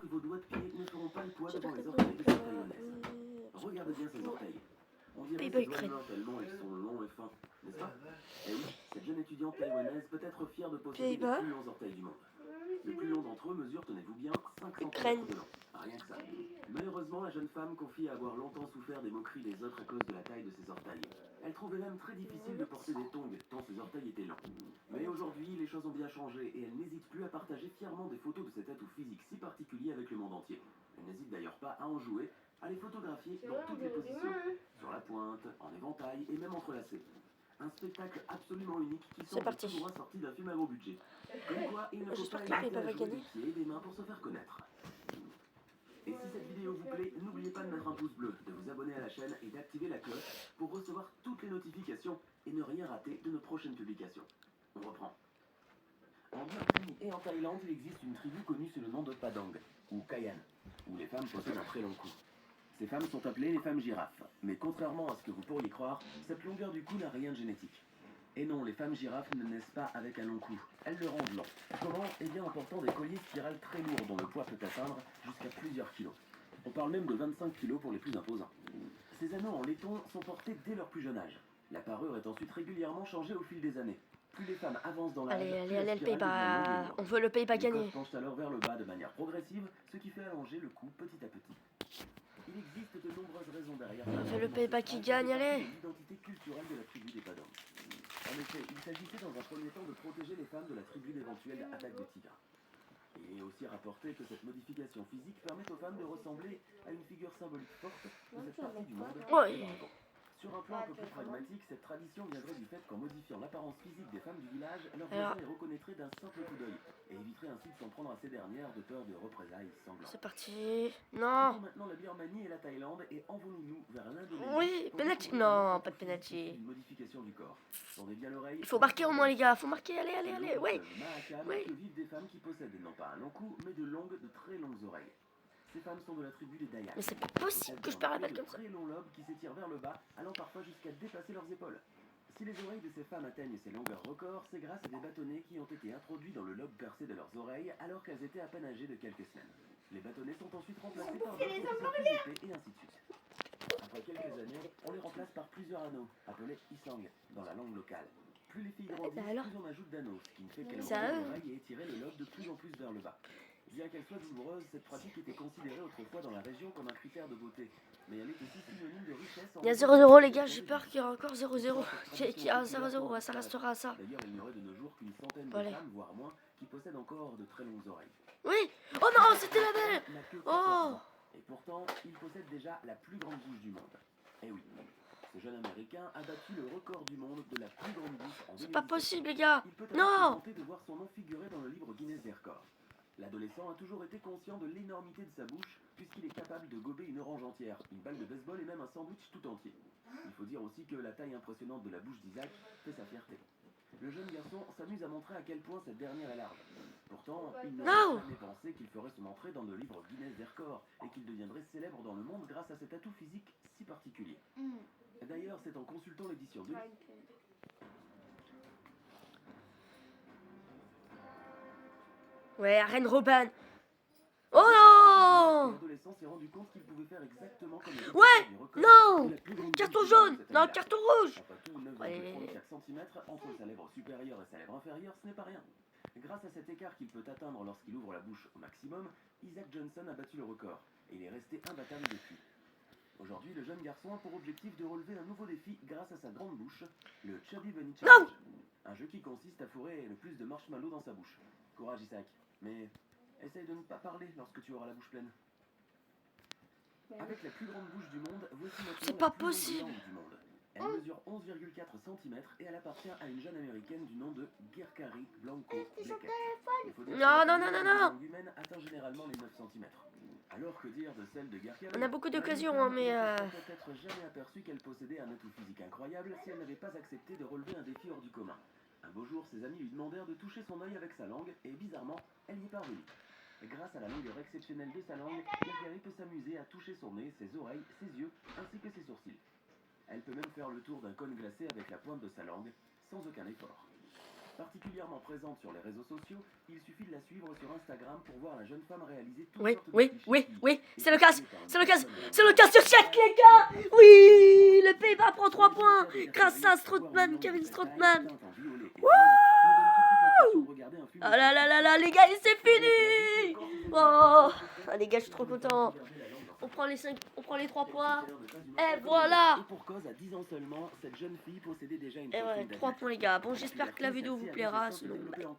que vos doigts de pied ne feront pas le poids devant J'espère les que orteils de tu cette taïwanaise. Regardez bien ses orteils. On dirait ses Payback doigts de Crane. main tellement ils sont longs et fins, n'est-ce pas? Et oui, cette jeune étudiante taïwanaise peut être fière de posséder les Pays-Bas. plus longs orteils du monde. Le plus long d'entre eux mesure, tenez-vous bien, 5 Crane. cm de long. Rien que ça. Malheureusement, la jeune femme confie avoir longtemps souffert des moqueries des autres à cause de la taille de ses orteils. Elle trouvait même très difficile de porter des tongs, tant ses orteils étaient longs. Mais aujourd'hui, les choses ont bien changé et elle n'hésite plus à partager fièrement des photos de cet atout physique si particulier avec le monde entier. Elle n'hésite d'ailleurs pas à en jouer, à les photographier dans toutes les positions, sur la pointe, en éventail et même entrelacé. Un spectacle absolument unique qui semble tout droit sorti d'un film à gros budget. Comme quoi, il ne faut pas J'espère que hésiter à Pays-Bas va jouer gagner. des pieds et des mains pour se faire connaître. Et si cette vidéo vous plaît, n'oubliez pas de mettre un pouce bleu, de vous abonner à la chaîne et d'activer la cloche pour recevoir toutes les notifications et ne rien rater de nos prochaines publications. On reprend. En Birmanie et en Thaïlande, il existe une tribu connue sous le nom de Padang, ou Kayan, où les femmes possèdent un très long cou. Ces femmes sont appelées les femmes girafes, mais contrairement à ce que vous pourriez croire, cette longueur du cou n'a rien de génétique. Et non, les femmes girafes ne naissent pas avec un long cou, elles le rendent long. Comment? Eh bien en portant des colliers spirales très lourds dont le poids peut atteindre jusqu'à plusieurs kilos. On parle même de 25 kilos pour les plus imposants. Ces anneaux en laiton sont portés dès leur plus jeune âge. La parure est ensuite régulièrement changée au fil des années. Plus les femmes avancent dans l'âge, Allez, le plus la spirale devient longue et Pays-Bas. lourde. On veut le Pays-Bas Les côtes gagner. penchent alors vers le bas de manière progressive, ce qui fait allonger le cou petit à petit. Il existe de nombreuses raisons derrière On veut le Pays-Bas qui gagne, allez. l'identité culturelle de la tribu des Padang. En effet, il s'agissait dans un premier temps de protéger les femmes de la tribu d'éventuelles attaques de tigres. Il est aussi rapporté que cette modification physique permet aux femmes de ressembler à une figure symbolique forte de cette partie du monde. Ouais. le dragon. Sur un plan un peu plus pragmatique, cette tradition viendrait du fait qu'en modifiant l'apparence physique des femmes du village, leurs voisins les reconnaîtraient d'un simple coup d'œil et éviteraient ainsi de s'en prendre à ces dernières de peur de représailles sanglantes. C'est parti. Non. Quittons maintenant la Birmanie et la Thaïlande et envolons-nous vers l'Indonésie. Oui, penalty. Non, pas de penalty. Une modification du corps. Tendez bien l'oreille. Il faut marquer au moins, les gars. Faut marquer. Allez. Ouais. Oui. Que vivent des femmes qui possèdent non pas un long cou, mais de très longues oreilles. Ces femmes sont de la tribu des Dayaks. Mais c'est pas possible que je parle mal comme ça. Très longs lobes qui s'étirent vers le bas, allant parfois jusqu'à dépasser leurs épaules. Si les oreilles de ces femmes atteignent ces longueurs records, c'est grâce à des bâtonnets qui ont été introduits dans le lobe percé de leurs oreilles alors qu'elles étaient à peine âgées de quelques semaines. Les bâtonnets sont ensuite remplacés par d'autres qui sont plus épais et ainsi de suite. Après quelques années, on les remplace par plusieurs anneaux, appelés isang dans la langue locale. Plus les filles grandissent, plus on ajoute d'anneaux, ce qui ne fait qu'elles ont l'oreille et étirer le lobe de plus en plus vers le bas. Bien qu'elle soit douloureuse, cette pratique était considérée autrefois dans la région comme un critère de beauté. Mais elle est aussi synonyme de richesse. Il y a 0-0 les gars, j'ai peur qu'il y ait encore 0-0. Qu'il y a 0-0, ça restera à ça. D'ailleurs, il n'y aurait de nos jours qu'une centaine de femmes, voire moins, qui possèdent encore de très longues oreilles. Oui. Oh non, c'était la belle. Oh. Et pourtant, il possède déjà la plus grande bouche du monde. Eh oui, ce jeune américain a battu le record du monde de la plus grande bouche en 2017. C'est pas possible les gars. Il peut Non. de voir son nom figurer dans le livre Guinness des records. L'adolescent a toujours été conscient de l'énormité de sa bouche, puisqu'il est capable de gober une orange entière, une balle de baseball et même un sandwich tout entier. Il faut dire aussi que la taille impressionnante de la bouche d'Isaac fait sa fierté. Le jeune garçon s'amuse à montrer à quel point cette dernière est large. Pourtant, il n'aurait jamais pensé qu'il ferait son entrée dans le livre Guinness des records et qu'il deviendrait célèbre dans le monde grâce à cet atout physique si particulier. D'ailleurs, c'est en consultant l'édition de... Ouais, Arène Robin. Oh non. L'adolescent s'est rendu compte qu'il pouvait faire exactement comme le ouais. Non. Carton jaune. Non, carton rouge. Après tout, 9,34 cm entre sa lèvre supérieure et sa lèvre inférieure, ce n'est pas rien. Grâce à cet écart qu'il peut atteindre lorsqu'il ouvre la bouche au maximum, Isaac Johnson a battu le record et il est resté imbattable depuis. Aujourd'hui, le jeune garçon a pour objectif de relever un nouveau défi grâce à sa grande bouche, le Chubby Bunny Challenge. Un jeu qui consiste à fourrer le plus de marshmallows dans sa bouche. Courage Isaac, mais essaye de ne pas parler lorsque tu auras la bouche pleine. Avec la plus grande bouche du monde, voici maintenant c'est pas possible. Du monde. Elle mesure 11,4 cm et elle appartient à une jeune américaine du nom de Girkari Blanco Blackett. Non. La langue humaine atteint généralement les 9 cm. Alors que dire de celle de Girkari? On a beaucoup d'occasions, mais peut-être jamais aperçu qu'elle possédait un atout physique incroyable si elle n'avait pas accepté de relever un défi hors du commun. Un beau jour, ses amis lui demandèrent de toucher son œil avec sa langue et bizarrement, elle y est parvenue. Grâce à la longueur exceptionnelle de sa langue, Girkari peut s'amuser à toucher son nez, ses oreilles, ses yeux ainsi que ses sourcils. Elle peut même faire le tour d'un cône glacé avec la pointe de sa langue sans aucun effort. Particulièrement présente sur les réseaux sociaux, il suffit de la suivre sur Instagram pour voir la jeune femme réaliser toutes Oui, sortes de oui, clichés oui, qui- oui, c'est le et cas, créés par c'est le une cas, personne c'est le cas sur réalisée. chaque les gars. Oui, le Pays-Bas prend 3 points grâce à Strootman, Kevin Strootman. Oh là là là là, les gars, c'est fini. Oh, ah, les gars, je suis trop content. On prend les 3 points. Et voilà. Et pour cause, à 10 ans seulement, cette jeune fille possédait déjà une Et ouais, trentaine 3 d'adultes. points les gars. Bon, j'espère que la Celle-ci vidéo vous avait plaira. fait Sinon, développer encore